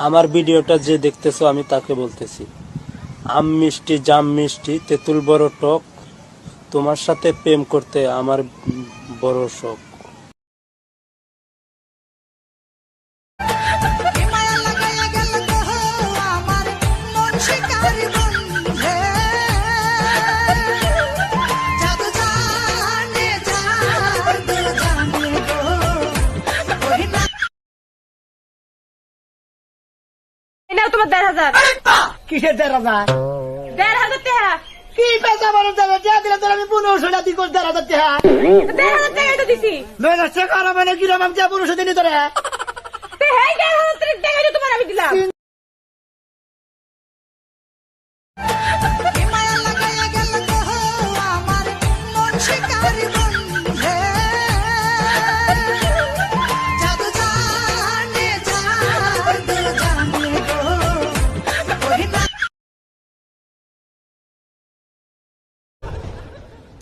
আমার ভিডিওটা যে দেখতেছো আমি তাকে বলতেছি, আম মিষ্টি জাম মিষ্টি তেঁতুল বড় টক, তোমার সাথে প্রেম করতে আমার বড় শখ। তোমার ১,৫০০ কিসের ১,৫০০? ১,৫০০ টাকা। কি পেশা বলেন দিলে তোর আমি ১৫০০ টাকা দিই ১,৫০০ টাকা। ১,৫০০ টাকাই তো দিছি। মেজাজটা খারাপ মানে কিরম আমি ১৫০০ দিলি তোরে। তো হ্যাঁ ১,৫০০ টাকাই তো তোমার আমি দিলাম।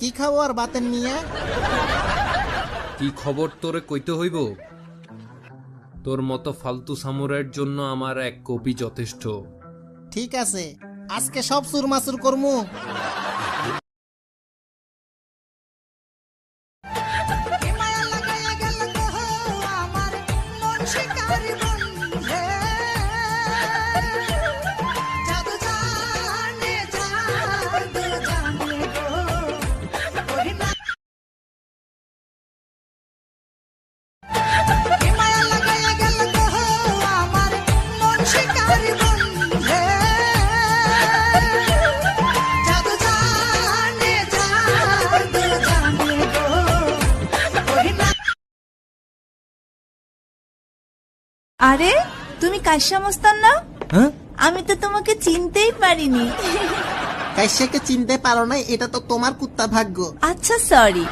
কি খবর বাতেন নিয়ে? কি খবর তোরে কইতে হইব? তোর মতো ফালতু সামুরাইয়ের জন্য আমার এক কপি যথেষ্ট। ঠিক আছে, আজকে সব সুরমাসুর করমু। আরে তুমি কাশ্যা মস্তান না? হ্যাঁ, আমি তো তোমাকে চিনতেই পারিনি। কাইসাকে চিনতে পারো না, এটা তো তোমার কুত্তা ভাগ্য। আচ্ছা সরি।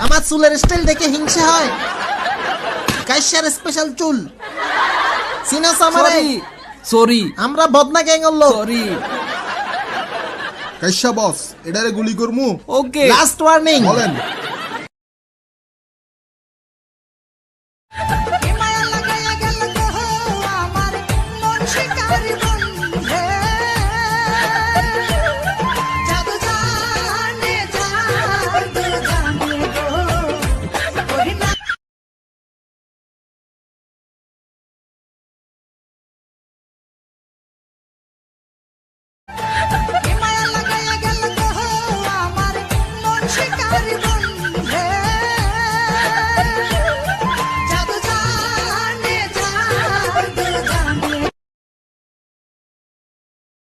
আমার চুলের স্টাইল দেখে হিংসা হয়। কাইসার স্পেশাল চুল সিনাস আমারে। সরি আমরা বদনা গ্যাং এর লোক। সরি। কাইসা বস, এটারে গুলি করমু। ওকে লাস্ট ওয়ার্নিং, বলেন।